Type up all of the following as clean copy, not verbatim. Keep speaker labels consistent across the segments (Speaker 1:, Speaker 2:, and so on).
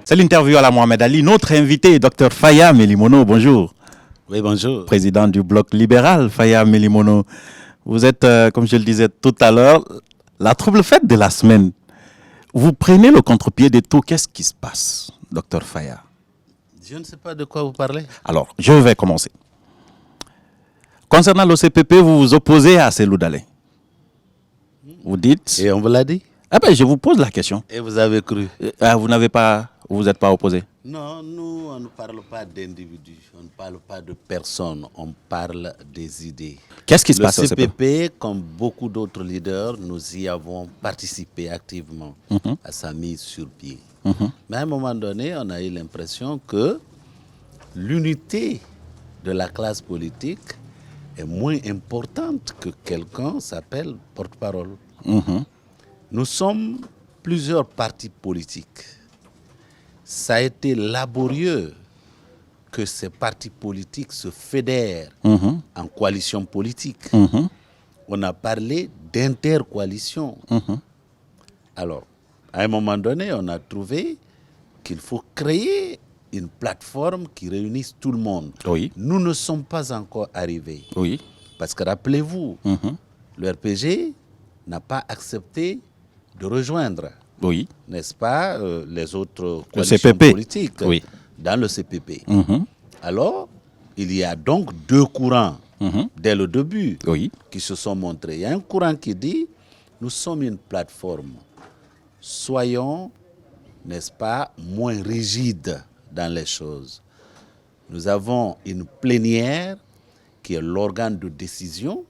Speaker 1: C'est l'interview à la Mohamed Ali. Notre invité, Dr Faya Melimono, bonjour.
Speaker 2: Oui, bonjour.
Speaker 1: Président du bloc libéral, Faya Melimono. Vous êtes, comme je le disais tout à l'heure, la trouble fête de la semaine. Vous prenez le contre-pied de tout. Qu'est-ce qui se passe, Dr Faya?
Speaker 2: Je ne sais pas de quoi vous parlez.
Speaker 1: Alors, je vais commencer. Concernant l'OCPP, vous vous opposez à Cellou Dalein. Vous dites...
Speaker 2: Et on vous l'a dit?
Speaker 1: Ah ben, je vous pose la question.
Speaker 2: Et vous avez cru?
Speaker 1: Vous n'avez pas... Vous n'êtes pas opposé?
Speaker 2: Non, nous, on ne parle pas d'individus, on ne parle pas de personnes, on parle des idées.
Speaker 1: Qu'est-ce qui se passe au
Speaker 2: Le
Speaker 1: CPP?
Speaker 2: CPP, comme beaucoup d'autres leaders, nous y avons participé activement à sa mise sur pied. Mais à un moment donné, on a eu l'impression que l'unité de la classe politique est moins importante que quelqu'un s'appelle porte-parole. Nous sommes plusieurs partis politiques. Ça a été laborieux que ces partis politiques se fédèrent en coalition politique. On a parlé d'intercoalition. Alors, à un moment donné, on a trouvé qu'il faut créer une plateforme qui réunisse tout le monde.
Speaker 1: Oui.
Speaker 2: Nous ne sommes pas encore arrivés.
Speaker 1: Oui.
Speaker 2: Parce que rappelez-vous, le RPG n'a pas accepté de rejoindre,
Speaker 1: Oui.
Speaker 2: n'est-ce pas, les autres
Speaker 1: Le
Speaker 2: coalitions
Speaker 1: CPP.
Speaker 2: politiques
Speaker 1: Oui.
Speaker 2: dans le CPP. Alors, il y a donc deux courants dès le début
Speaker 1: Oui.
Speaker 2: qui se sont montrés. Il y a un courant qui dit, nous sommes une plateforme, soyons, n'est-ce pas, moins rigides dans les choses. Nous avons une plénière qui est l'organe de décision.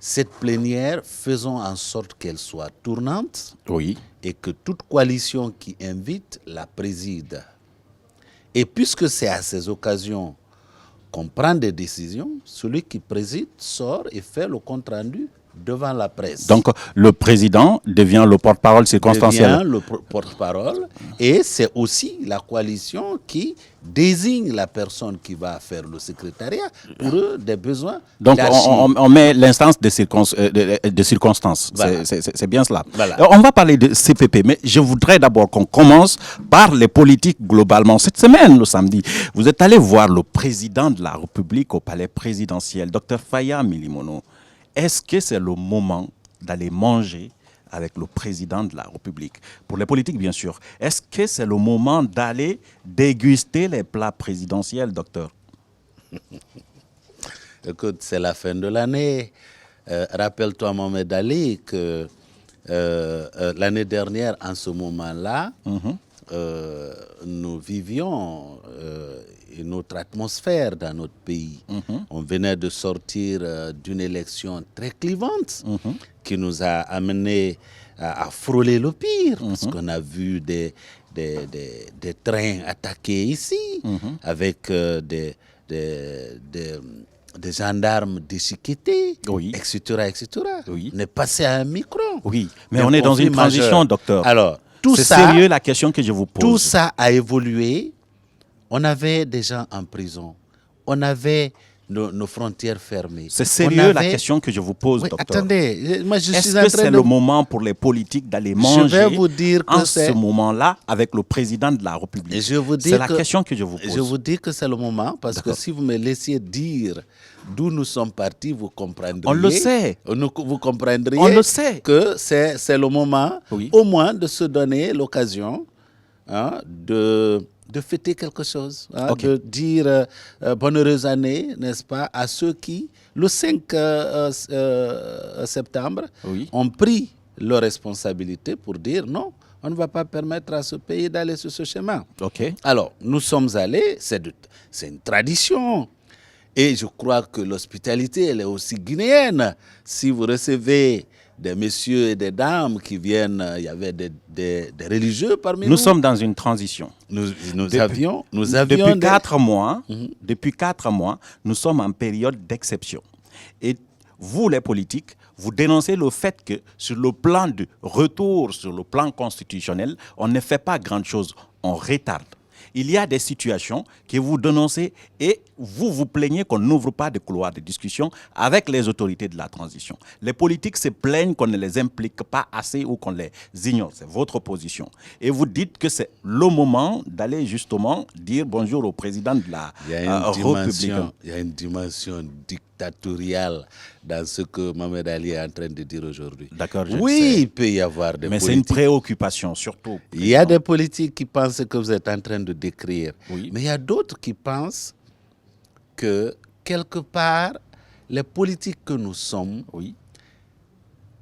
Speaker 2: Cette plénière, faisons en sorte qu'elle soit tournante
Speaker 1: Oui.
Speaker 2: et que toute coalition qui invite la préside. Et puisque c'est à ces occasions qu'on prend des décisions, celui qui préside sort et fait le compte-rendu devant la presse.
Speaker 1: Donc, le président devient le porte-parole circonstanciel.
Speaker 2: Devient le porte-parole et c'est aussi la coalition qui désigne la personne qui va faire le secrétariat pour eux des besoins.
Speaker 1: Donc, on met l'instance de circonstances.
Speaker 2: Voilà.
Speaker 1: C'est bien cela.
Speaker 2: Voilà.
Speaker 1: On va parler de CPP, mais je voudrais d'abord qu'on commence par les politiques globalement. Cette semaine, le samedi, vous êtes allé voir le président de la République au palais présidentiel, Dr Faya Melimono. Est-ce que c'est le moment d'aller manger avec le président de la République? Pour les politiques, bien sûr. Est-ce que c'est le moment d'aller déguster les plats présidentiels, docteur?
Speaker 2: Écoute, c'est la fin de l'année. Rappelle-toi, Mohamed Ali, que l'année dernière, en ce moment-là, nous vivions une autre atmosphère dans notre pays. On venait de sortir d'une élection très clivante qui nous a amené à frôler le pire, parce qu'on a vu des trains attaqués ici, avec des gendarmes déchiquetés,
Speaker 1: Oui.
Speaker 2: etc., etc.
Speaker 1: Oui.
Speaker 2: On est passé à un micro.
Speaker 1: Oui, mais on est dans une transition,
Speaker 2: majeur.
Speaker 1: docteur.
Speaker 2: Alors, tout
Speaker 1: c'est
Speaker 2: ça,
Speaker 1: sérieux la question que je vous pose.
Speaker 2: tout ça a évolué. On avait des gens en prison. On avait nos frontières fermées.
Speaker 1: C'est sérieux la question que je vous pose,
Speaker 2: Oui,
Speaker 1: docteur.
Speaker 2: attendez, moi je suis
Speaker 1: Est-ce
Speaker 2: en
Speaker 1: que
Speaker 2: train
Speaker 1: c'est
Speaker 2: de...
Speaker 1: le moment pour les politiques d'aller manger
Speaker 2: Je vais vous dire que
Speaker 1: en
Speaker 2: c'est...
Speaker 1: ce moment-là avec le président de la République? C'est la question que je vous pose.
Speaker 2: Je vous dis que c'est le moment parce que
Speaker 1: D'accord.
Speaker 2: si vous me laissiez dire d'où nous sommes partis, vous comprendriez.
Speaker 1: On le sait.
Speaker 2: Vous comprendriez
Speaker 1: On le sait.
Speaker 2: que c'est le moment,
Speaker 1: Oui.
Speaker 2: au moins, de se donner l'occasion de fêter quelque chose,
Speaker 1: Ok.
Speaker 2: de dire bonne heureuse année, n'est-ce pas, à ceux qui, le 5 septembre,
Speaker 1: Oui.
Speaker 2: ont pris leurs responsabilités pour dire non, on ne va pas permettre à ce pays d'aller sur ce chemin.
Speaker 1: OK.
Speaker 2: Alors, nous sommes allés, c'est une tradition. Et je crois que l'hospitalité, elle est aussi guinéenne. Si vous recevez des messieurs et des dames qui viennent, il y avait des religieux parmi nous.
Speaker 1: Nous sommes dans une transition.
Speaker 2: Nous
Speaker 1: Depuis-
Speaker 2: avions
Speaker 1: Depuis
Speaker 2: des-
Speaker 1: 4 mois, nous sommes en période d'exception. Et vous, les politiques, vous dénoncez le fait que sur le plan du retour, sur le plan constitutionnel, on ne fait pas grand-chose, on retarde. il y a des situations que vous dénoncez et vous vous plaignez qu'on n'ouvre pas de couloirs de discussion avec les autorités de la transition. Les politiques se plaignent qu'on ne les implique pas assez ou qu'on les ignore. C'est votre position. Et vous dites que c'est le moment d'aller justement dire bonjour au président de la République.
Speaker 2: Il y a une dimension dictatoriale dans ce que Mohamed Ali est en train de dire aujourd'hui.
Speaker 1: D'accord,
Speaker 2: oui, il peut y avoir des
Speaker 1: mais
Speaker 2: politiques.
Speaker 1: c'est une préoccupation, surtout.
Speaker 2: Il y a des politiques qui pensent que vous êtes en train de décrire.
Speaker 1: Oui.
Speaker 2: Mais il y a d'autres qui pensent que, quelque part, les politiques que nous sommes,
Speaker 1: Oui,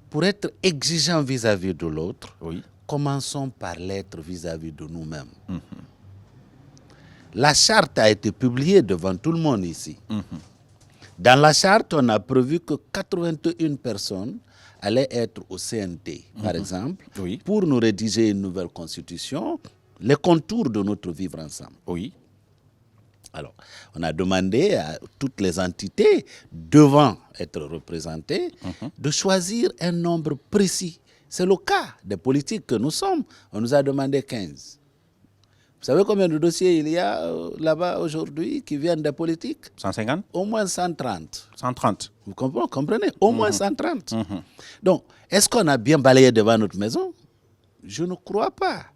Speaker 2: pour être exigeants vis-à-vis de l'autre,
Speaker 1: oui.
Speaker 2: commençons par l'être vis-à-vis de nous-mêmes. La charte a été publiée devant tout le monde ici. Dans la charte, on a prévu que 81 personnes allaient être au CNT, par exemple,
Speaker 1: Oui.
Speaker 2: pour nous rédiger une nouvelle constitution, les contours de notre vivre ensemble.
Speaker 1: Oui.
Speaker 2: Alors, on a demandé à toutes les entités devant être représentées de choisir un nombre précis. C'est le cas des politiques que nous sommes. On nous a demandé 15. Vous savez combien de dossiers il y a là-bas aujourd'hui qui viennent des politiques?
Speaker 1: 150?
Speaker 2: Au moins 130.
Speaker 1: 130.
Speaker 2: Vous comprenez? Au moins 130. Donc, est-ce qu'on a bien balayé devant notre maison? Je ne crois pas.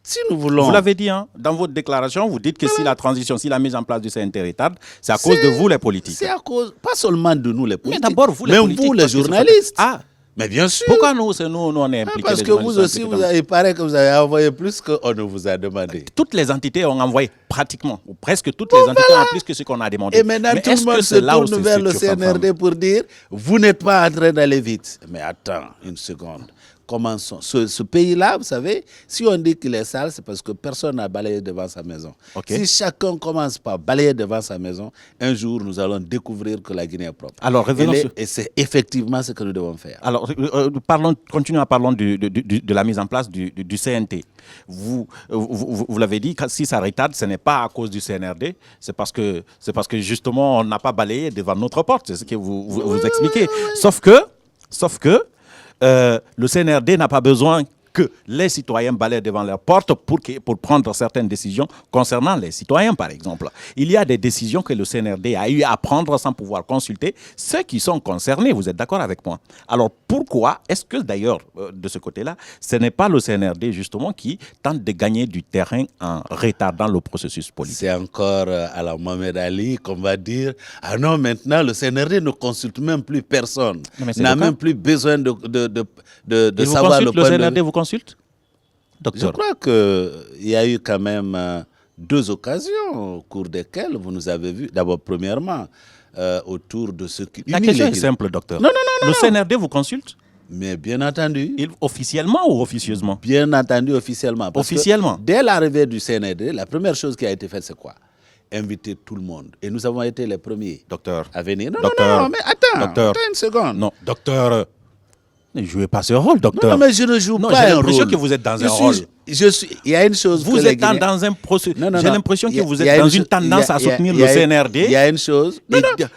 Speaker 2: Si nous voulons...
Speaker 1: Vous l'avez dit, hein, dans votre déclaration, vous dites que si la transition, si la mise en place du CNT retarde, c'est à cause de vous les politiques.
Speaker 2: C'est à cause, pas seulement de nous les politiques,
Speaker 1: mais d'abord vous les politiques.
Speaker 2: Même vous les
Speaker 1: parce que
Speaker 2: journalistes.
Speaker 1: Ah,
Speaker 2: mais bien sûr.
Speaker 1: pourquoi nous on est impliqués?
Speaker 2: Parce
Speaker 1: les
Speaker 2: que vous
Speaker 1: journalistes
Speaker 2: aussi,
Speaker 1: impliqués
Speaker 2: il paraît que vous avez envoyé plus qu'on ne vous a demandé.
Speaker 1: Toutes les entités ont envoyé pratiquement, ou presque toutes les entités ont plus que ce qu'on a demandé.
Speaker 2: Et maintenant,
Speaker 1: mais
Speaker 2: tout le monde se tourne vers le CNRD pour dire « Vous n'êtes pas en train d'aller vite ». Mais attends une seconde. Commençons. Ce pays-là, vous savez, si on dit qu'il est sale, c'est parce que personne n'a balayé devant sa maison.
Speaker 1: Okay.
Speaker 2: Si chacun commence par balayer devant sa maison, un jour, nous allons découvrir que la Guinée est propre.
Speaker 1: Alors, revenons sur...
Speaker 2: Et c'est effectivement ce que nous devons faire.
Speaker 1: Alors, continuons à parler de la mise en place du CNT. Vous l'avez dit, si ça retarde, ce n'est pas à cause du CNRD, c'est parce que justement, on n'a pas balayé devant notre porte. C'est ce que vous expliquez. Sauf que le CNRD n'a pas besoin que les citoyens balayent devant leur porte pour prendre certaines décisions concernant les citoyens, par exemple. Il y a des décisions que le CNRD a eu à prendre sans pouvoir consulter ceux qui sont concernés. Vous êtes d'accord avec moi? Alors, pourquoi est-ce que, d'ailleurs, de ce côté-là, ce n'est pas le CNRD, justement, qui tente de gagner du terrain en retardant le processus politique?
Speaker 2: C'est encore à la Mohamed Ali qu'on va dire « Ah non, maintenant, le CNRD ne consulte même plus personne. N'a même plus besoin de savoir le point
Speaker 1: de vue. Vous consulte,
Speaker 2: docteur? Je crois qu'il y a eu quand même 2 occasions au cours desquelles vous nous avez vus. D'abord, premièrement, autour de ce qui...
Speaker 1: La question est simple, docteur.
Speaker 2: Non.
Speaker 1: Le CNRD vous consulte?
Speaker 2: Mais bien entendu.
Speaker 1: Officiellement ou officieusement?
Speaker 2: Bien entendu, officiellement.
Speaker 1: Officiellement.
Speaker 2: Dès l'arrivée du CNRD, la première chose qui a été faite, c'est quoi? Inviter tout le monde. Et nous avons été les premiers,
Speaker 1: docteur,
Speaker 2: à venir.
Speaker 1: Non,
Speaker 2: mais attends une seconde.
Speaker 1: Non, docteur, ne jouez pas ce rôle, docteur.
Speaker 2: Non, mais je ne joue pas un rôle.
Speaker 1: J'ai l'impression que vous êtes dans un rôle.
Speaker 2: Il y a une chose
Speaker 1: vous êtes dans un processus. J'ai l'impression que vous êtes dans une tendance à soutenir le CNRD.
Speaker 2: Il y a une chose.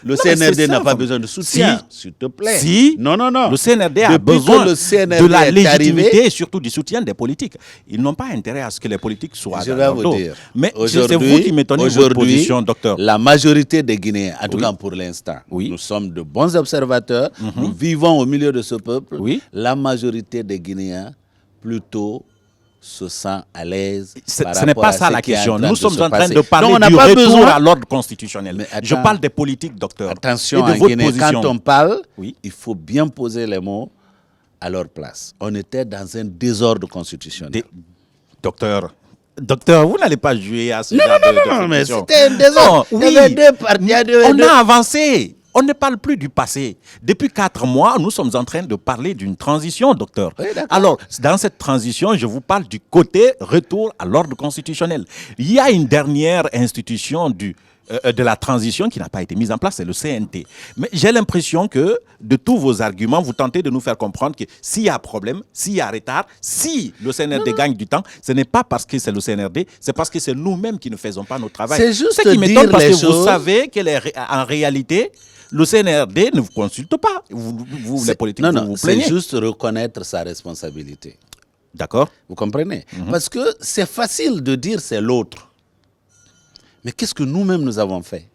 Speaker 2: Le CNRD n'a pas besoin de soutien. S'il te plaît.
Speaker 1: Si.
Speaker 2: Non.
Speaker 1: Le CNRD a besoin de la légitimité et surtout du soutien des politiques. Ils n'ont pas intérêt à ce que les politiques soient
Speaker 2: dans leur dos. Je vais vous dire.
Speaker 1: Mais c'est vous qui m'étonnez votre position, docteur.
Speaker 2: La majorité des Guinéens, en tout cas pour l'instant, nous sommes de bons observateurs. Nous vivons au milieu de ce peuple. La majorité des Guinéens, plutôt, se sent à l'aise.
Speaker 1: Ce n'est pas ça la question. Nous sommes en train de parler du retour à l'ordre constitutionnel. Je parle des politiques, docteur.
Speaker 2: Attention, en Guinée, quand on parle, il faut bien poser les mots à leur place. On était dans un désordre constitutionnel.
Speaker 1: Docteur, vous n'allez pas jouer à ce genre de...
Speaker 2: Non, mais c'était un désordre.
Speaker 1: Il y avait 2 partis. On a avancé. On ne parle plus du passé. Depuis 4 mois, nous sommes en train de parler d'une transition, docteur.
Speaker 2: Oui,
Speaker 1: alors, dans cette transition, je vous parle du côté retour à l'ordre constitutionnel. Il y a une dernière institution de la transition qui n'a pas été mise en place, c'est le CNT. Mais j'ai l'impression que de tous vos arguments, vous tentez de nous faire comprendre que s'il y a problème, s'il y a retard, si le CNRD gagne du temps, ce n'est pas parce que c'est le CNRD, c'est parce que c'est nous-mêmes qui ne faisons pas notre travail.
Speaker 2: C'est juste
Speaker 1: ce qui m'étonne parce que vous savez qu'en réalité, le CNRD ne vous consulte pas. Vous les politiques, vous plaignez.
Speaker 2: C'est juste reconnaître sa responsabilité.
Speaker 1: D'accord.
Speaker 2: Vous comprenez? Parce que c'est facile de dire c'est l'autre. Mais qu'est-ce que nous-mêmes nous avons fait?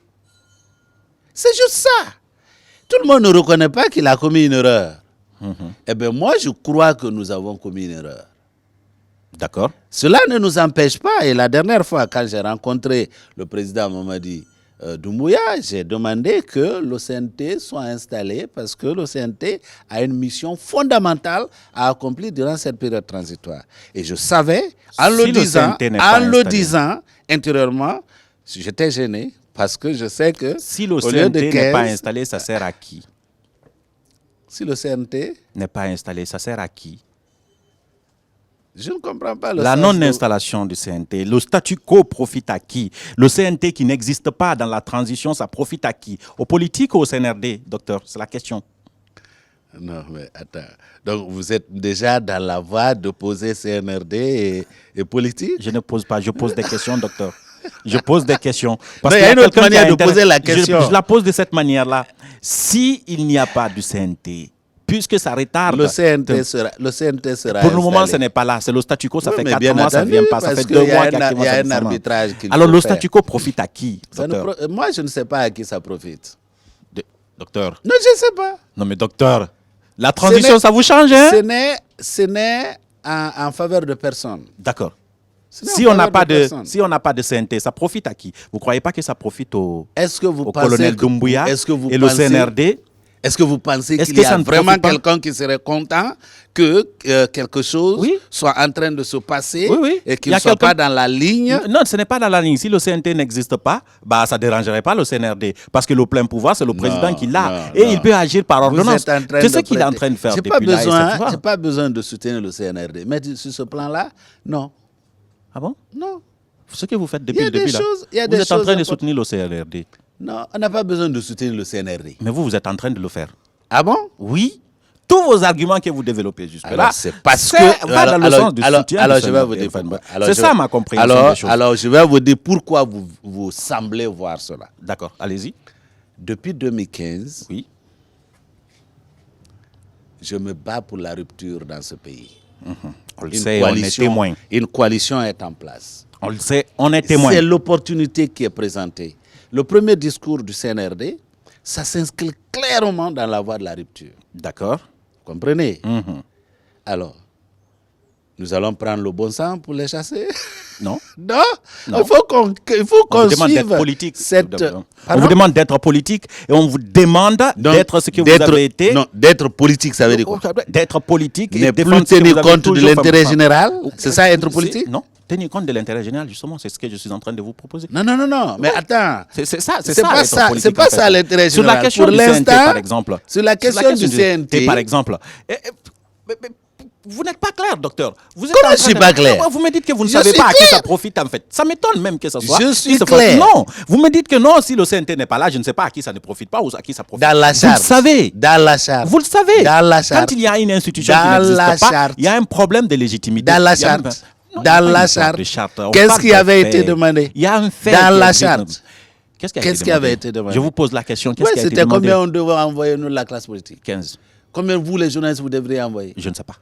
Speaker 2: C'est juste ça. Tout le monde ne reconnaît pas qu'il a commis une erreur. Eh bien, moi, je crois que nous avons commis une erreur.
Speaker 1: D'accord.
Speaker 2: Cela ne nous empêche pas. Et la dernière fois, quand j'ai rencontré le président Mamadi Doumbouya, j'ai demandé que l'OCNT soit installé parce que l'OCNT a une mission fondamentale à accomplir durant cette période transitoire. Et je savais, en le disant intérieurement, j'étais gêné parce que je sais que
Speaker 1: si l'OCNT n'est pas installé, ça sert à qui?
Speaker 2: Si l'OCNT
Speaker 1: n'est pas installé, ça sert à qui?
Speaker 2: Je ne comprends pas
Speaker 1: la non-installation du CNT. Le statu quo profite à qui? Le CNT qui n'existe pas dans la transition, ça profite à qui? Aux politiques ou au CNRD, docteur? C'est la question.
Speaker 2: Non, mais attends. Donc, vous êtes déjà dans la voie de poser CNRD et politique?
Speaker 1: Je ne pose pas, je pose des questions, docteur. Je pose des questions.
Speaker 2: Parce qu'il y a une autre manière de poser la question.
Speaker 1: Je la pose de cette manière-là. S'il n'y a pas du CNT, puisque ça retarde.
Speaker 2: Le CNT sera
Speaker 1: pour le moment, ce n'est pas là. C'est le statu quo. Ça fait 4 mois, ça ne vient pas. Ça fait 2 mois qu'il
Speaker 2: y a un arbitrage.
Speaker 1: Alors, le statu quo profite à qui, docteur?
Speaker 2: Moi, je ne sais pas à qui ça profite.
Speaker 1: Docteur?
Speaker 2: Non, je ne sais pas.
Speaker 1: Non, mais docteur, la transition, ça vous change, hein?
Speaker 2: Ce n'est en faveur de personne.
Speaker 1: D'accord. Si on n'a pas de CNT, ça profite à qui? Vous ne croyez pas que ça profite au colonel Doumbouya et le CNRD?
Speaker 2: Est-ce que vous pensez qu'il y a vraiment quelqu'un qui serait content que quelque chose soit en train de se passer et qu'il ne soit pas dans la ligne?
Speaker 1: Non, ce n'est pas dans la ligne. Si le CNT n'existe pas, bah, ça ne dérangerait pas le CNRD. Parce que le plein pouvoir, c'est le président qui l'a. Et il peut agir par ordonnance. C'est ce qu'il est en train de faire depuis là.
Speaker 2: Je n'ai pas besoin de soutenir le CNRD. Mais sur ce plan-là, non.
Speaker 1: Ah bon?
Speaker 2: Non.
Speaker 1: Ce que vous faites depuis le début là, vous êtes en train de soutenir le CNRD.
Speaker 2: Non, on n'a pas besoin de soutenir le CNRD.
Speaker 1: Mais vous êtes en train de le faire.
Speaker 2: Ah bon?
Speaker 1: Oui. Tous vos arguments que vous développez jusque-là,
Speaker 2: c'est parce que...
Speaker 1: va dans le sens du soutien.
Speaker 2: Alors, je vais vous dire...
Speaker 1: C'est ça ma compréhension des choses.
Speaker 2: Alors, je vais vous dire pourquoi vous semblez voir cela.
Speaker 1: D'accord, allez-y.
Speaker 2: Depuis 2015,
Speaker 1: oui,
Speaker 2: je me bats pour la rupture dans ce pays.
Speaker 1: On le sait, on est témoin.
Speaker 2: Une coalition est en place.
Speaker 1: On le sait, on est témoin.
Speaker 2: C'est l'opportunité qui est présentée. Le premier discours du CNRD, ça s'inscrit clairement dans la voie de la rupture.
Speaker 1: D'accord.
Speaker 2: Vous comprenez? Alors, nous allons prendre le bon sens pour les chasser?
Speaker 1: Non.
Speaker 2: Non. Il faut qu'on suive
Speaker 1: politique.
Speaker 2: On
Speaker 1: vous demande d'être politique et on vous demande d'être ce que vous avez été.
Speaker 2: Non, d'être politique, ça veut dire quoi?
Speaker 1: D'être politique
Speaker 2: et plus tenir compte de l'intérêt général? C'est ça être politique?
Speaker 1: Non. Tenir compte de l'intérêt général, justement, c'est ce que je suis en train de vous proposer.
Speaker 2: Non, mais attends.
Speaker 1: C'est ça,
Speaker 2: c'est pas ça l'intérêt général.
Speaker 1: Sur la question du CNT, par exemple.
Speaker 2: Sur la question du CNT,
Speaker 1: par exemple. Vous n'êtes pas clair, docteur.
Speaker 2: Comment je ne suis pas clair?
Speaker 1: Vous me dites que vous ne savez pas à qui ça profite, en fait. Ça m'étonne même que ça soit.
Speaker 2: Je suis clair.
Speaker 1: Non, vous me dites que non, si le CNT n'est pas là, je ne sais pas à qui ça ne profite pas ou à qui ça profite.
Speaker 2: Dans la charte.
Speaker 1: Vous le savez.
Speaker 2: Dans la charte.
Speaker 1: Vous le savez.
Speaker 2: Dans la charte.
Speaker 1: Quand il y a une institution qui n'existe pas, il y a un problème de légitimité.
Speaker 2: Dans la charte. Dans la charte. Qu'est-ce qui avait été demandé?
Speaker 1: Il y a un fait.
Speaker 2: Dans la charte.
Speaker 1: Qu'est-ce qui avait été demandé? Je vous pose la question. Qu'est-ce qui a été
Speaker 2: demandé?
Speaker 1: demandé?
Speaker 2: C'était combien on devait envoyer, nous, la classe politique?
Speaker 1: 15.
Speaker 2: Combien vous, les journalistes, vous devriez envoyer?
Speaker 1: Je ne sais pas.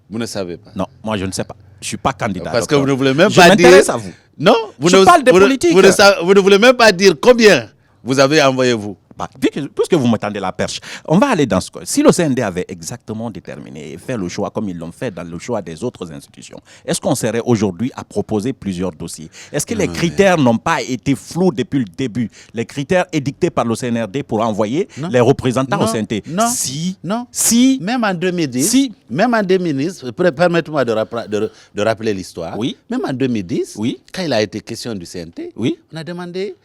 Speaker 2: Vous ne savez pas?
Speaker 1: Non, moi je ne sais pas. Je ne suis pas candidat.
Speaker 2: Parce que vous ne voulez même pas dire...
Speaker 1: Je m'intéresse à vous.
Speaker 2: Non,
Speaker 1: je parle de politique.
Speaker 2: Vous ne voulez même pas dire combien vous avez envoyé vous.
Speaker 1: Puisque vous me tendez la perche, on va aller dans ce cas. Si le CND avait exactement déterminé et fait le choix comme ils l'ont fait dans le choix des autres institutions, est-ce qu'on serait aujourd'hui à proposer plusieurs dossiers? Est-ce que les critères n'ont pas été flous depuis le début? Les critères édictés par le CNRD pour envoyer les représentants au CNT?
Speaker 2: Non.
Speaker 1: Si.
Speaker 2: Même en 2010, même en 2010, permettez-moi de rappeler l'histoire.
Speaker 1: Oui.
Speaker 2: Même en 2010,
Speaker 1: oui,
Speaker 2: quand il a été question du CNT,
Speaker 1: oui,
Speaker 2: on a demandé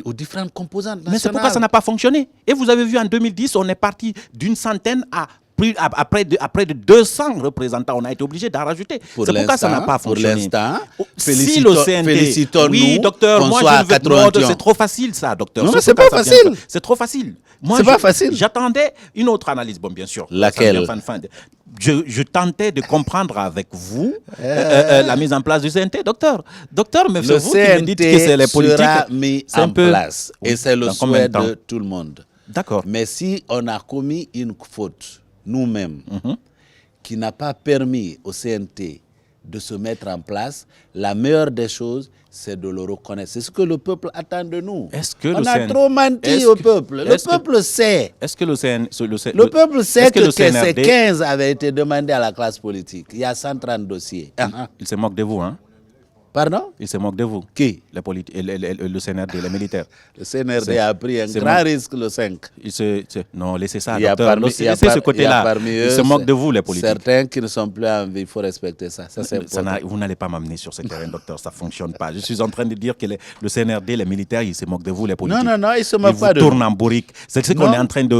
Speaker 2: aux différentes composantes nationales.
Speaker 1: Mais c'est pourquoi ça n'a pas fonctionné. Et vous avez vu en 2010, on est parti d'une centaine à après de 200 représentants. On a été obligé d'en rajouter. C'est pourquoi ça n'a pas fonctionné.
Speaker 2: Pour l'instant,
Speaker 1: si le CNT...
Speaker 2: Oui,
Speaker 1: docteur, moi je veux... C'est trop facile ça, docteur.
Speaker 2: Non, c'est pas facile.
Speaker 1: C'est trop facile.
Speaker 2: C'est pas facile.
Speaker 1: J'attendais une autre analyse. Bon, bien sûr.
Speaker 2: Laquelle?
Speaker 1: Je tentais de comprendre avec vous la mise en place du CNT, docteur. Docteur, mais c'est vous qui me dites que c'est les politiques.
Speaker 2: Sera mis en place. Et c'est le souhait de tout le monde.
Speaker 1: D'accord.
Speaker 2: Mais si on a commis une faute, nous-mêmes, qui n'a pas permis au CNT de se mettre en place, la meilleure des choses, c'est de le reconnaître. C'est ce que le peuple attend de nous.
Speaker 1: Est-ce que
Speaker 2: On
Speaker 1: le
Speaker 2: a
Speaker 1: CN
Speaker 2: trop menti au peuple. Le peuple sait.
Speaker 1: Est-ce que
Speaker 2: Le peuple sait que, ces
Speaker 1: CNRD
Speaker 2: 15 avaient été demandés à la classe politique. Il y a 130 dossiers.
Speaker 1: Il se moque de vous, hein?
Speaker 2: Pardon?
Speaker 1: Il se moque de vous.
Speaker 2: Qui?
Speaker 1: Le CNRD, les militaires.
Speaker 2: Le CNRD a pris un grand risque le 5.
Speaker 1: Non, laissez ça,
Speaker 2: Il y a
Speaker 1: docteur.
Speaker 2: parmi- il y a
Speaker 1: Laissez
Speaker 2: par-
Speaker 1: ce côté-là.
Speaker 2: il y a parmi
Speaker 1: Il
Speaker 2: eux,
Speaker 1: se moque de vous, les politiques.
Speaker 2: Certains qui ne sont plus en vie, il faut respecter ça. Ça, c'est important.
Speaker 1: Vous n'allez pas m'amener sur ce terrain, docteur. Ça ne fonctionne pas. Je suis en train de dire que le CNRD, les militaires, ils se moquent de vous, les politiques.
Speaker 2: Non, ils se moquent pas de
Speaker 1: Ils vous
Speaker 2: nous.
Speaker 1: tournent en bourrique. C'est ce qu'on est en train de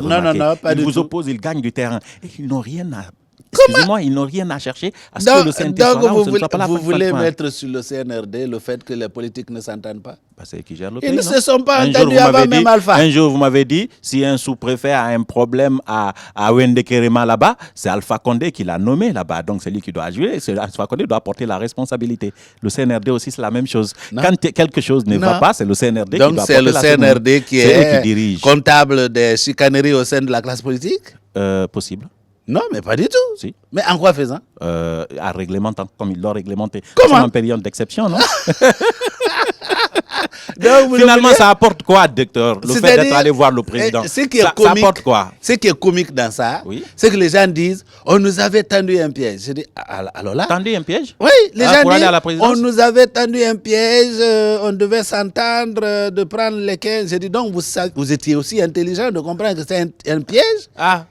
Speaker 1: remarquer.
Speaker 2: Non, pas
Speaker 1: ils
Speaker 2: du
Speaker 1: vous
Speaker 2: tout.
Speaker 1: opposent, ils gagnent du terrain. Et ils n'ont rien à... Excusez-moi, ils n'ont rien à chercher à ce que le CNT soit là ou ce ne soit pas là.
Speaker 2: vous voulez mettre sur le CNRD le fait que les politiques ne s'entendent pas?
Speaker 1: C'est qui gère le
Speaker 2: Ils
Speaker 1: pays,
Speaker 2: ne
Speaker 1: non?
Speaker 2: se sont pas
Speaker 1: Un jour,
Speaker 2: entendus
Speaker 1: vous m'avez
Speaker 2: avant
Speaker 1: dit-
Speaker 2: même Alpha.
Speaker 1: Un jour, vous m'avez dit, si un sous-préfet a un problème à Wende Kerema là-bas, c'est Alpha Condé qui l'a nommé là-bas. Donc, c'est lui qui doit agir. Alpha Condé doit porter la responsabilité. Le CNRD aussi, c'est la même chose.
Speaker 2: Non.
Speaker 1: Quand quelque chose ne va
Speaker 2: Non.
Speaker 1: pas, c'est le CNRD qui
Speaker 2: Donc
Speaker 1: doit
Speaker 2: c'est
Speaker 1: porter
Speaker 2: le
Speaker 1: la
Speaker 2: CNRD qui
Speaker 1: C'est eux
Speaker 2: est
Speaker 1: qui dirigent.
Speaker 2: comptable des chicaneries au sein de la classe politique?
Speaker 1: Possible,
Speaker 2: Non, mais pas du tout.
Speaker 1: si.
Speaker 2: Mais en quoi faisant?
Speaker 1: À réglementant, comme il doit réglementer.
Speaker 2: Comment?
Speaker 1: Nous sommes en période d'exception, non?
Speaker 2: Donc, vous
Speaker 1: Finalement,
Speaker 2: voulez-
Speaker 1: ça apporte quoi, docteur? Le fait
Speaker 2: C'est-à-dire,
Speaker 1: d'être allé voir le président.
Speaker 2: Ce qui est
Speaker 1: ça
Speaker 2: comique,
Speaker 1: apporte quoi?
Speaker 2: Ce qui est comique dans ça,
Speaker 1: Oui.
Speaker 2: c'est que les gens disent on nous avait tendu un piège. Je dis alors là.
Speaker 1: Tendu un piège?
Speaker 2: Oui, les
Speaker 1: Ah,
Speaker 2: gens
Speaker 1: pour aller
Speaker 2: disent
Speaker 1: à la présidence?
Speaker 2: on nous avait tendu un piège, on devait s'entendre de prendre les 15. J'ai dit donc vous étiez aussi intelligent de comprendre que c'est un piège?
Speaker 1: Ah,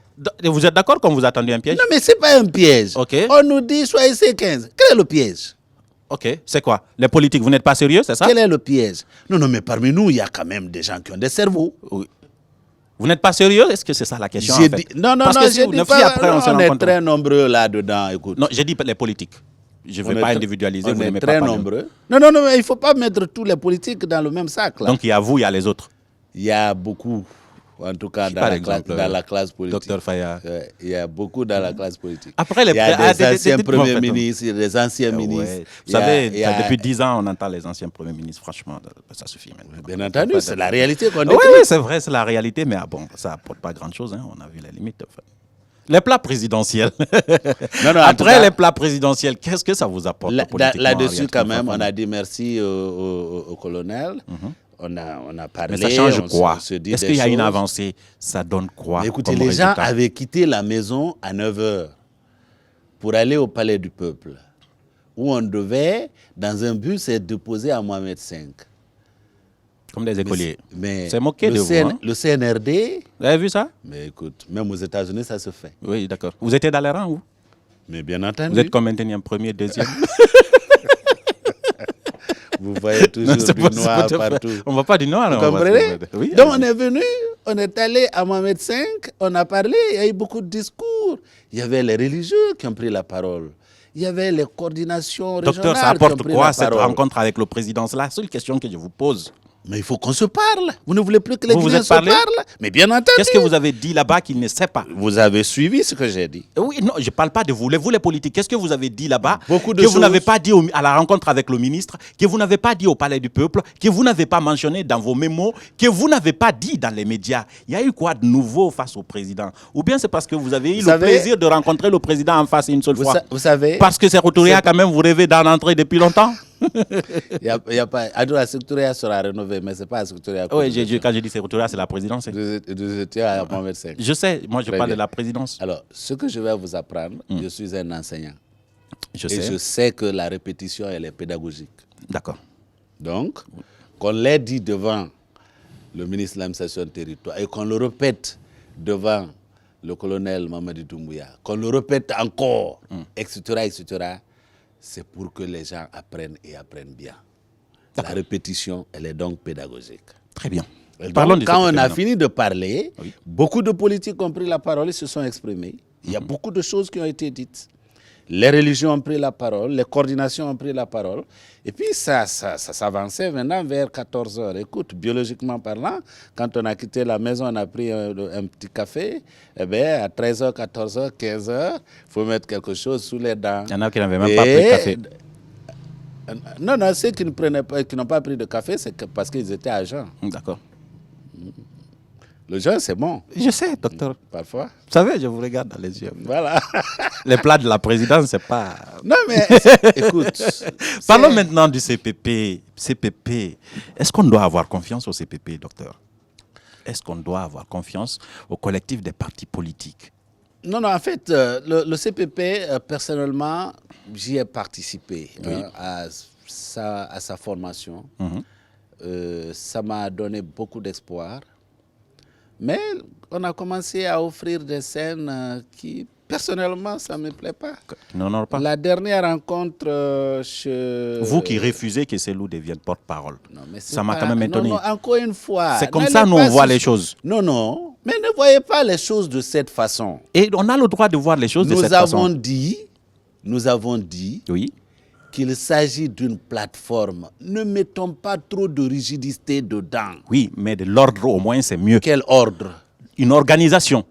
Speaker 1: vous êtes d'accord qu'on vous a tendu un piège?
Speaker 2: Non, mais c'est pas un piège.
Speaker 1: Ok.
Speaker 2: On nous dit choisissez 15. Quel est le piège?
Speaker 1: Ok, c'est quoi? Les politiques, vous n'êtes pas sérieux, c'est ça?
Speaker 2: Quel est le piège? Non, mais parmi nous, il y a quand même des gens qui ont des cerveaux.
Speaker 1: Oui. Vous n'êtes pas sérieux? Est-ce que c'est ça la question?
Speaker 2: J'ai
Speaker 1: en fait?
Speaker 2: dit, non,
Speaker 1: Parce que si
Speaker 2: j'ai
Speaker 1: vous-
Speaker 2: dit
Speaker 1: si
Speaker 2: pas.
Speaker 1: après, on se
Speaker 2: on est
Speaker 1: rencontre-
Speaker 2: très nombreux là-dedans, écoute.
Speaker 1: Non, j'ai dit les politiques. Je ne
Speaker 2: On
Speaker 1: vais
Speaker 2: est
Speaker 1: pas
Speaker 2: tr-
Speaker 1: individualiser,
Speaker 2: on
Speaker 1: vous
Speaker 2: est
Speaker 1: n'aimez
Speaker 2: très
Speaker 1: pas parler.
Speaker 2: nombreux. Non, mais il ne faut pas mettre tous les politiques dans le même sac. Là.
Speaker 1: Donc il y a vous, il y a les autres.
Speaker 2: Il y a beaucoup, en tout cas dans,
Speaker 1: Par
Speaker 2: la, classe,
Speaker 1: exemple,
Speaker 2: dans la classe politique.
Speaker 1: Docteur Faya.
Speaker 2: Ouais, il y a beaucoup dans la classe politique.
Speaker 1: Après, les
Speaker 2: il y a des anciens
Speaker 1: dites-moi,
Speaker 2: premiers
Speaker 1: en fait,
Speaker 2: ministres, il y a des anciens
Speaker 1: Ouais.
Speaker 2: ministres.
Speaker 1: Vous savez,
Speaker 2: il y a-
Speaker 1: depuis 10 ans, on entend les anciens premiers ministres. Franchement, ça suffit maintenant.
Speaker 2: Bien entendu, c'est la réalité qu'on
Speaker 1: Oui,
Speaker 2: décrit.
Speaker 1: oui, c'est vrai, c'est la réalité, mais bon, ça n'apporte pas grand-chose. Hein, on a vu les limites. Enfin. Les plats présidentiels.
Speaker 2: Non, en tout
Speaker 1: Après
Speaker 2: cas,
Speaker 1: les plats présidentiels, qu'est-ce que ça vous apporte politiquement,
Speaker 2: là-dessus,
Speaker 1: Ariel
Speaker 2: quand même,
Speaker 1: Fofana?
Speaker 2: on a dit merci au colonel. On a parlé.
Speaker 1: Mais ça change
Speaker 2: on
Speaker 1: quoi?
Speaker 2: se dit
Speaker 1: Est-ce
Speaker 2: des
Speaker 1: qu'il y a une
Speaker 2: choses.
Speaker 1: avancée? Ça donne quoi?
Speaker 2: Mais écoutez,
Speaker 1: comme
Speaker 2: les gens
Speaker 1: résultat?
Speaker 2: avaient quitté la maison à 9 h pour aller au palais du peuple, où on devait, dans un bus, être déposé à Mohamed V.
Speaker 1: Comme des écoliers.
Speaker 2: Mais
Speaker 1: C'est moqué de vous. Hein?
Speaker 2: le CNRD,
Speaker 1: Vous avez vu ça?
Speaker 2: mais écoute, même aux États-Unis, ça se fait.
Speaker 1: Oui, d'accord. Vous étiez dans les rangs, vous?
Speaker 2: Mais bien entendu,
Speaker 1: Vous êtes comme maintenant premier, deuxième?
Speaker 2: vous voyez toujours
Speaker 1: Non, c'est
Speaker 2: du
Speaker 1: pas-
Speaker 2: noir
Speaker 1: c'est pas-
Speaker 2: partout.
Speaker 1: On ne va pas du noir.
Speaker 2: Vous
Speaker 1: on va-
Speaker 2: comprenez?
Speaker 1: Oui,
Speaker 2: Donc on
Speaker 1: allez-y.
Speaker 2: est venu, on est allé à Mohamed V, on a parlé, il y a eu beaucoup de discours. Il y avait les religieux qui ont pris la parole. Il y avait les coordinations régionales
Speaker 1: Docteur, ça
Speaker 2: qui ont
Speaker 1: apporte
Speaker 2: pris
Speaker 1: quoi
Speaker 2: la
Speaker 1: cette
Speaker 2: parole.
Speaker 1: rencontre avec le président? C'est la seule question que je vous pose.
Speaker 2: Mais il faut qu'on se parle. Vous ne voulez plus que les
Speaker 1: Vous vous
Speaker 2: Guinéens
Speaker 1: êtes
Speaker 2: se
Speaker 1: parlé?
Speaker 2: parlent? Mais bien entendu.
Speaker 1: Qu'est-ce que vous avez dit là-bas qu'il ne sait pas?
Speaker 2: Vous avez suivi ce que j'ai dit.
Speaker 1: Oui, non, je ne parle pas de vous. Vous, les politiques, qu'est-ce que vous avez dit là-bas
Speaker 2: Beaucoup de
Speaker 1: que vous
Speaker 2: choses.
Speaker 1: n'avez pas dit à la rencontre avec le ministre, que vous n'avez pas dit au Palais du Peuple, que vous n'avez pas mentionné dans vos mémos, que vous n'avez pas dit dans les médias? Il y a eu quoi de nouveau face au président? Ou bien c'est parce que vous avez eu
Speaker 2: Vous
Speaker 1: le
Speaker 2: savez-
Speaker 1: plaisir de rencontrer le président en face une seule fois?
Speaker 2: Vous savez,
Speaker 1: Parce que c'est Routuria, quand même, vous rêvez d'en entrer depuis longtemps?
Speaker 2: il y a pas. La Secrétariat sera rénovée, mais ce n'est pas la Secrétariat.
Speaker 1: Oui, quand je dis c'est Routuria, c'est la présidence.
Speaker 2: Vous étiez à Mohamed V.
Speaker 1: Je sais, moi je
Speaker 2: Très
Speaker 1: parle
Speaker 2: bien.
Speaker 1: de la présidence.
Speaker 2: Alors, ce que je vais vous apprendre, je suis un enseignant.
Speaker 1: Je
Speaker 2: Et
Speaker 1: sais.
Speaker 2: je sais que la répétition, elle est pédagogique.
Speaker 1: D'accord.
Speaker 2: Donc, qu'on l'ait dit devant le ministre de l'administration du territoire et qu'on le répète devant le colonel Mamadi Doumbouya, qu'on le répète encore, etc., c'est pour que les gens apprennent et apprennent bien. La répétition, elle est donc pédagogique.
Speaker 1: Très bien.
Speaker 2: Et donc,
Speaker 1: Parlons de
Speaker 2: quand
Speaker 1: ce
Speaker 2: on a
Speaker 1: phénomène.
Speaker 2: fini de parler,
Speaker 1: Oui.
Speaker 2: beaucoup de politiques ont pris la parole et se sont exprimés. Il y a beaucoup de choses qui ont été dites. Les religions ont pris la parole, les coordinations ont pris la parole. Et puis ça s'avançait maintenant vers 14 h. Écoute, biologiquement parlant, quand on a quitté la maison, on a pris un petit café. Eh bien, à 13 h, 14 h, 15 h, il faut mettre quelque chose sous les dents.
Speaker 1: Il y en a qui n'avaient même pas pris de café.
Speaker 2: Non, ceux qui n'ont pas pris de café, c'est parce qu'ils étaient à jeun.
Speaker 1: D'accord.
Speaker 2: Le jeûne, c'est bon,
Speaker 1: Je sais, docteur.
Speaker 2: parfois.
Speaker 1: Vous savez, je vous regarde dans les yeux.
Speaker 2: Voilà.
Speaker 1: Les plats de la présidence, c'est pas...
Speaker 2: Non, mais écoute.
Speaker 1: Parlons maintenant du CPP. CPP. Est-ce qu'on doit avoir confiance au CPP, docteur? Est-ce qu'on doit avoir confiance au collectif des partis politiques?
Speaker 2: Non, en fait, le CPP, personnellement, j'y ai participé à sa formation. Ça m'a donné beaucoup d'espoir. Mais on a commencé à offrir des scènes qui, personnellement, ça ne me plaît pas.
Speaker 1: Non, pas.
Speaker 2: La dernière rencontre
Speaker 1: Vous qui refusez que Cellou devienne porte-parole. Ça m'a quand même étonné.
Speaker 2: Non, encore une fois.
Speaker 1: C'est comme ça nous on voit les choses.
Speaker 2: Non. Mais ne voyez pas les choses de cette façon.
Speaker 1: Et on a le droit de voir les choses de cette façon.
Speaker 2: Nous avons dit
Speaker 1: oui,
Speaker 2: qu'il s'agit d'une plateforme. Ne mettons pas trop de rigidité dedans.
Speaker 1: Oui, mais de l'ordre au moins c'est mieux.
Speaker 2: Quel ordre?
Speaker 1: Une organisation.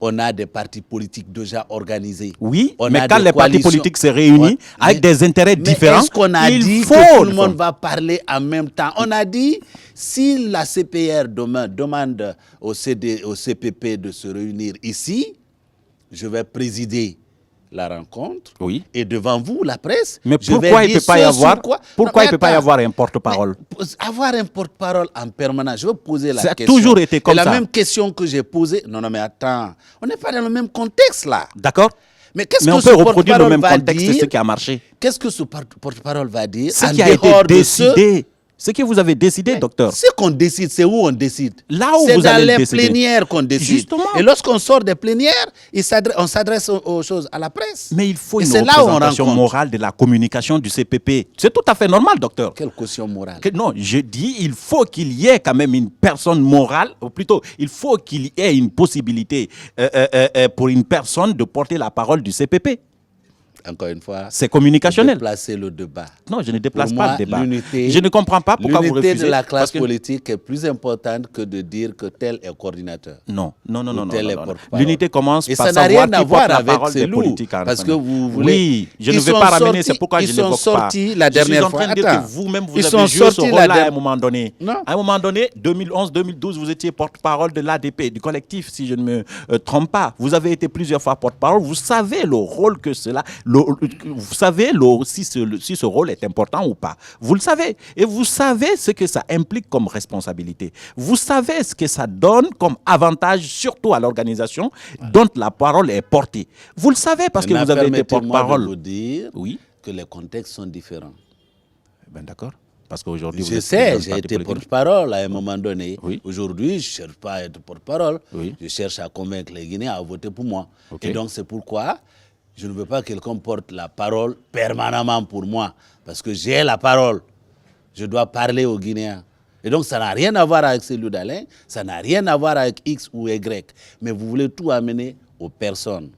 Speaker 2: On a des partis politiques déjà organisés.
Speaker 1: Oui, mais quand les partis politiques se réunissent avec des intérêts différents,
Speaker 2: est-ce qu'on a dit que tout le monde va parler en même temps? On a dit, si la CPR demain demande au CPP de se réunir ici, je vais présider la rencontre.
Speaker 1: Oui.
Speaker 2: Et devant vous, la presse,
Speaker 1: mais pourquoi il ne peut pas y avoir, pourquoi il peut pas y avoir un porte-parole?
Speaker 2: Avoir un porte-parole en permanence, je vais poser la question.
Speaker 1: Ça a toujours été comme ça.
Speaker 2: La même question que j'ai posée. Non, mais attends, on n'est pas dans le même contexte là.
Speaker 1: D'accord.
Speaker 2: Mais qu'est-ce
Speaker 1: que
Speaker 2: on
Speaker 1: peut reproduire le même contexte, c'est ce qui a marché.
Speaker 2: Qu'est-ce que ce porte-parole va dire?
Speaker 1: Ce qui a été décidé. Ce que vous avez décidé, docteur.
Speaker 2: Ce qu'on décide, c'est où on décide.
Speaker 1: Là où vous allez décider.
Speaker 2: C'est dans les plénières qu'on décide.
Speaker 1: Justement.
Speaker 2: Et lorsqu'on sort des plénières, on s'adresse aux choses, à la presse.
Speaker 1: Mais il faut une représentation morale de la communication du CPP. C'est tout à fait normal, docteur.
Speaker 2: Quelle caution morale?
Speaker 1: Non, je dis il faut qu'il y ait quand même une personne morale, ou plutôt, il faut qu'il y ait une possibilité pour une personne de porter la parole du CPP.
Speaker 2: Encore une fois,
Speaker 1: c'est communicationnel.
Speaker 2: Déplacer le débat.
Speaker 1: Non, je ne déplace pas le débat. Je ne comprends pas pourquoi vous refusez.
Speaker 2: L'unité de la classe politique est plus importante que de dire que tel est coordinateur.
Speaker 1: Non. L'unité commence par savoir qui porte la parole des politiques.
Speaker 2: Parce que vous voulez...
Speaker 1: Oui, je ne vais pas ramener, c'est pourquoi je ne l'évoque pas.
Speaker 2: Ils sont sortis la dernière fois.
Speaker 1: Je suis en train de dire que vous-même, vous avez joué ce rôle-là à un moment donné. À un moment donné, 2011-2012, vous étiez porte-parole de l'ADP, du collectif, si je ne me trompe pas. Vous avez été plusieurs fois porte-parole. Vous savez le rôle que cela... Vous savez si ce rôle est important ou pas. Vous le savez. Et vous savez ce que ça implique comme responsabilité. Vous savez ce que ça donne comme avantage, surtout à l'organisation dont la parole est portée. Vous le savez parce que vous avez été porte-parole.
Speaker 2: Je vous dire
Speaker 1: oui,
Speaker 2: que les contextes sont différents.
Speaker 1: Ben d'accord. Parce qu'aujourd'hui,
Speaker 2: je sais, j'ai été porte-parole à un moment donné.
Speaker 1: Oui.
Speaker 2: Aujourd'hui, je ne cherche pas à être porte-parole.
Speaker 1: Oui.
Speaker 2: Je cherche à convaincre les Guinéens à voter pour moi.
Speaker 1: Okay.
Speaker 2: Et donc, c'est pourquoi je ne veux pas que quelqu'un porte la parole permanemment pour moi. Parce que j'ai la parole. Je dois parler aux Guinéens. Et donc, ça n'a rien à voir avec Cellou Dalein. Ça n'a rien à voir avec X ou Y. Mais vous voulez tout amener aux personnes.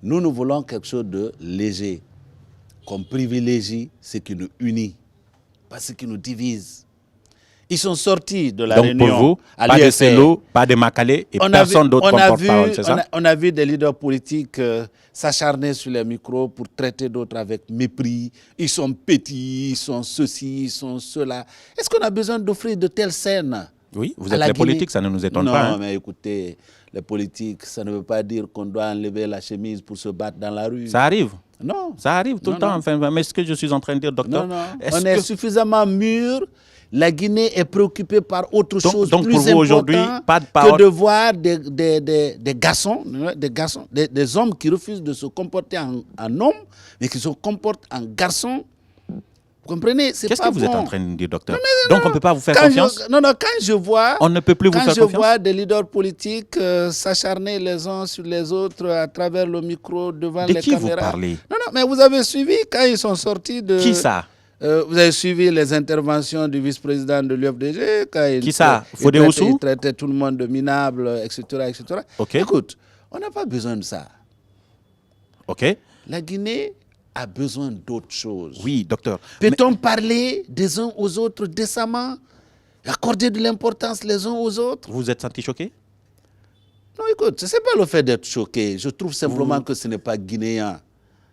Speaker 2: Nous voulons quelque chose de léger. Qu'on privilégie ce qui nous unit, pas ce qui nous divise. Ils sont sortis de la réunion.
Speaker 1: Donc pour vous, pas de Cellou, pas de Makalé et personne d'autre comme porte-parole, c'est ça?
Speaker 2: On a vu des leaders politiques s'acharner sur les micros pour traiter d'autres avec mépris. Ils sont petits, ils sont ceci, ils sont cela. Est-ce qu'on a besoin d'offrir de telles scènes?
Speaker 1: Oui, vous êtes les politiques, ça ne nous étonne pas.
Speaker 2: Non, mais écoutez, les politiques, ça ne veut pas dire qu'on doit enlever la chemise pour se battre dans la rue.
Speaker 1: Ça arrive.
Speaker 2: Non.
Speaker 1: Ça arrive tout le temps. Enfin, mais ce que je suis en train de dire, docteur...
Speaker 2: Non. On est suffisamment mûrs. La Guinée est préoccupée par autre chose plus important que de voir des garçons, des hommes qui refusent de se comporter en hommes, mais qui se comportent en garçons. Vous comprenez?
Speaker 1: Qu'est-ce que vous êtes en train de dire, docteur? Donc on ne peut pas vous faire confiance?
Speaker 2: Quand je vois...
Speaker 1: On ne peut plus vous faire confiance?
Speaker 2: Quand je vois des leaders politiques s'acharner les uns sur les autres à travers le micro, devant les caméras...
Speaker 1: De qui vous parlez?
Speaker 2: Non, mais vous avez suivi quand ils sont sortis de...
Speaker 1: Qui ça?
Speaker 2: Vous avez suivi les interventions du vice-président de l'UFDG quand il traitait tout le monde de minable, etc. etc.
Speaker 1: Okay.
Speaker 2: Écoute, on n'a pas besoin de ça.
Speaker 1: OK.
Speaker 2: La Guinée a besoin d'autre chose.
Speaker 1: Oui, docteur.
Speaker 2: Peut-on parler des uns aux autres décemment, accorder de l'importance les uns aux autres?
Speaker 1: Vous êtes senti choqué?
Speaker 2: Non, écoute, ce n'est pas le fait d'être choqué. Je trouve simplement que ce n'est pas guinéen.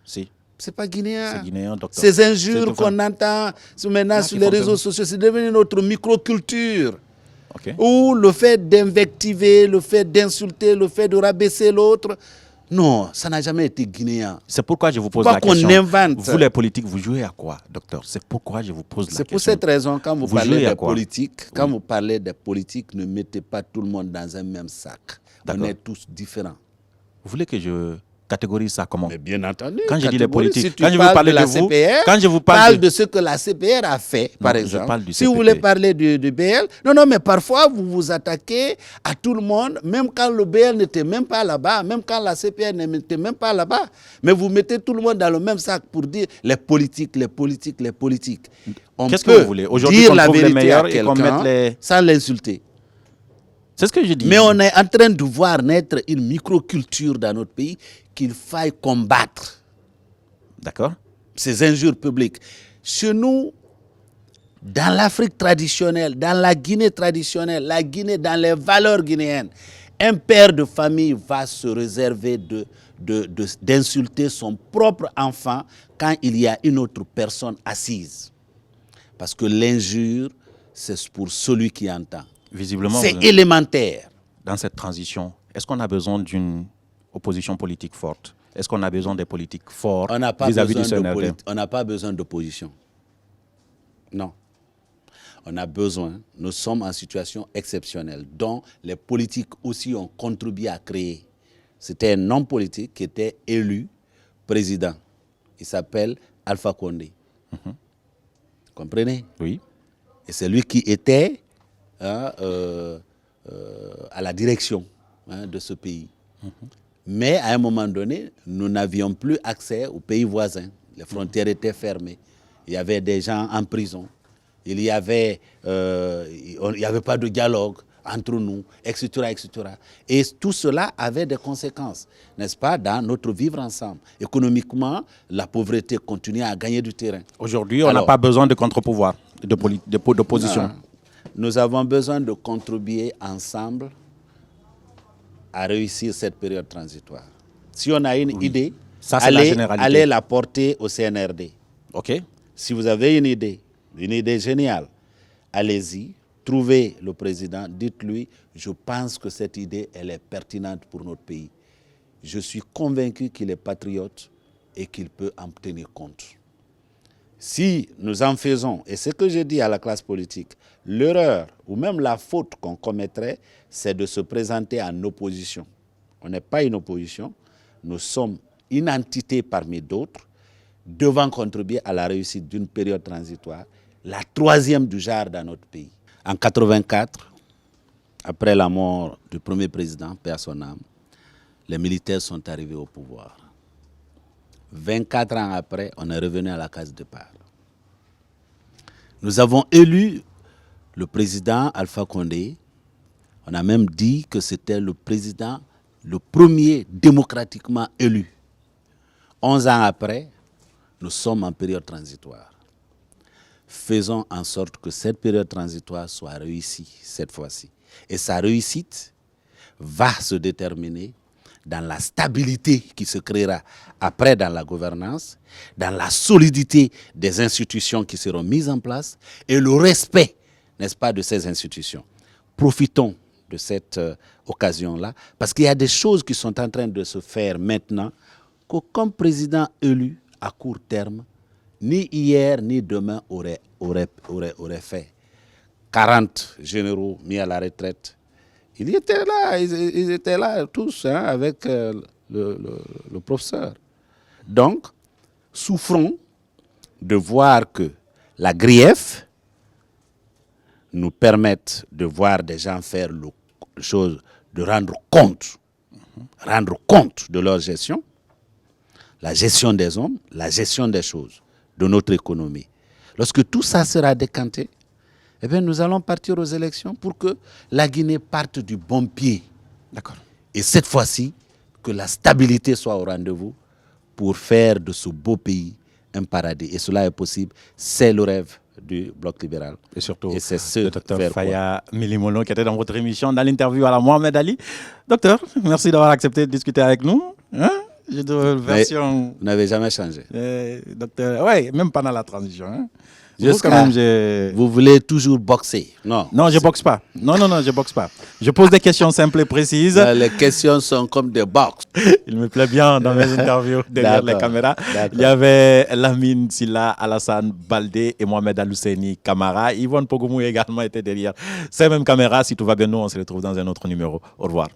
Speaker 1: Si.
Speaker 2: C'est pas guinéen.
Speaker 1: C'est guinéen, docteur.
Speaker 2: Ces injures qu'on entend maintenant sur les réseaux sociaux, c'est devenu notre microculture.
Speaker 1: Okay.
Speaker 2: Où le fait d'invectiver, le fait d'insulter, le fait de rabaisser l'autre, Non, ça n'a jamais été guinéen.
Speaker 1: C'est pourquoi je vous pose
Speaker 2: Pourquoi
Speaker 1: la question.
Speaker 2: qu'on invente?
Speaker 1: Vous, les politiques, vous jouez à quoi, docteur? C'est pourquoi je vous pose la question.
Speaker 2: C'est pour cette raison, quand vous parlez
Speaker 1: jouez à
Speaker 2: des
Speaker 1: quoi?
Speaker 2: politiques, quand vous parlez des politiques, ne mettez pas tout le monde dans un même sac. On
Speaker 1: D'accord.
Speaker 2: est tous différents.
Speaker 1: Vous voulez que je catégorise ça comment?
Speaker 2: Mais bien entendu.
Speaker 1: Quand je dis les politiques,
Speaker 2: si tu
Speaker 1: quand je veux
Speaker 2: parles
Speaker 1: parler
Speaker 2: de la
Speaker 1: de vous,
Speaker 2: CPR,
Speaker 1: quand je vous
Speaker 2: parle
Speaker 1: parle
Speaker 2: de ce que la CPR a fait, par
Speaker 1: je
Speaker 2: exemple.
Speaker 1: parle du
Speaker 2: Si vous
Speaker 1: CPP.
Speaker 2: voulez parler du BL, non, mais parfois vous vous attaquez à tout le monde, même quand le BL n'était même pas là-bas, même quand la CPR n'était même pas là-bas. Mais vous mettez tout le monde dans le même sac pour dire les politiques, les politiques, les politiques. On
Speaker 1: Qu'est-ce que
Speaker 2: peut
Speaker 1: vous voulez? Aujourd'hui,
Speaker 2: dire
Speaker 1: qu'on
Speaker 2: la
Speaker 1: trouve les
Speaker 2: vérité
Speaker 1: meilleurs
Speaker 2: à
Speaker 1: et qu'on
Speaker 2: quelqu'un
Speaker 1: mette les...
Speaker 2: sans l'insulter.
Speaker 1: C'est ce que je dis.
Speaker 2: Mais on est en train de voir naître une microculture dans notre pays qu'il faille combattre.
Speaker 1: D'accord.
Speaker 2: Ces injures publiques. Chez nous, dans l'Afrique traditionnelle, dans la Guinée traditionnelle, la Guinée dans les valeurs guinéennes, un père de famille va se réserver d'insulter son propre enfant quand il y a une autre personne assise. Parce que l'injure, c'est pour celui qui entend.
Speaker 1: Visiblement,
Speaker 2: C'est élémentaire.
Speaker 1: Dans cette transition, est-ce qu'on a besoin d'une opposition politique forte? Est-ce qu'on a besoin des politiques forts vis-à-vis du CNRD?
Speaker 2: On n'a pas besoin d'opposition. Non. On a besoin, nous sommes en situation exceptionnelle, dont les politiques aussi ont contribué à créer. C'était un homme politique qui était élu président. Il s'appelle Alpha Condé. Comprenez?
Speaker 1: Oui.
Speaker 2: Et c'est lui qui était à la direction de ce pays. Mais à un moment donné, nous n'avions plus accès aux pays voisins. Les frontières étaient fermées. Il y avait des gens en prison. Il n'y avait pas de dialogue entre nous, etc., etc. Et tout cela avait des conséquences, n'est-ce pas, dans notre vivre ensemble. Économiquement, la pauvreté continuait à gagner du terrain.
Speaker 1: Aujourd'hui, on n'a pas besoin de contre-pouvoir, d'opposition.
Speaker 2: Nous avons besoin de contribuer ensemble à réussir cette période transitoire. Si on a une idée, allez la porter au CNRD.
Speaker 1: OK.
Speaker 2: Si vous avez une idée géniale, allez-y, trouvez le président, dites-lui, je pense que cette idée, elle est pertinente pour notre pays. Je suis convaincu qu'il est patriote et qu'il peut en tenir compte. Si nous en faisons, et ce que je dis à la classe politique, l'erreur ou même la faute qu'on commettrait, c'est de se présenter en opposition. On n'est pas une opposition, nous sommes une entité parmi d'autres, devant contribuer à la réussite d'une période transitoire, la troisième du genre dans notre pays. En 1984, après la mort du premier président, paix à son âme, les militaires sont arrivés au pouvoir. 24 ans après, on est revenu à la case départ. Nous avons élu le président Alpha Condé. On a même dit que c'était le président, le premier démocratiquement élu. 11 ans après, nous sommes en période transitoire. Faisons en sorte que cette période transitoire soit réussie cette fois-ci. Et sa réussite va se déterminer dans la stabilité qui se créera après dans la gouvernance, dans la solidité des institutions qui seront mises en place et le respect, n'est-ce pas, de ces institutions. Profitons de cette occasion-là parce qu'il y a des choses qui sont en train de se faire maintenant que comme président élu à court terme, ni hier ni demain aurait fait. 40 généraux mis à la retraite. Ils étaient là tous avec le professeur. Donc, souffrons de voir que la grief nous permette de voir des gens faire le chose, de rendre compte de leur gestion, la gestion des hommes, la gestion des choses, de notre économie. Lorsque tout ça sera décanté, eh bien, nous allons partir aux élections pour que la Guinée parte du bon pied.
Speaker 1: D'accord.
Speaker 2: Et cette fois-ci, que la stabilité soit au rendez-vous pour faire de ce beau pays un paradis. Et cela est possible. C'est le rêve du Bloc libéral.
Speaker 1: Et surtout,
Speaker 2: et c'est ce
Speaker 1: le docteur Faya Milimono qui était dans votre émission, dans l'interview à la Mohamed Ali. Docteur, merci d'avoir accepté de discuter avec nous.
Speaker 2: Vous n'avez jamais changé.
Speaker 1: Docteur, oui, même pendant la transition.
Speaker 2: Jusqu'à-
Speaker 1: Quand même, j'ai...
Speaker 2: Vous voulez toujours boxer? Non.
Speaker 1: Non, je boxe pas. Non, non, non, je boxe pas. Je pose des questions simples et précises.
Speaker 2: Les questions sont comme des box.
Speaker 1: Il me plaît bien dans mes interviews derrière les
Speaker 2: D'accord,
Speaker 1: caméras.
Speaker 2: d'accord.
Speaker 1: Il y avait Lamine Silla, Alassane Baldé et Mohamed Alousseini Camara. Yvonne Pogomou également était derrière ces mêmes caméras. Si tout va bien, nous, on se retrouve dans un autre numéro. Au revoir.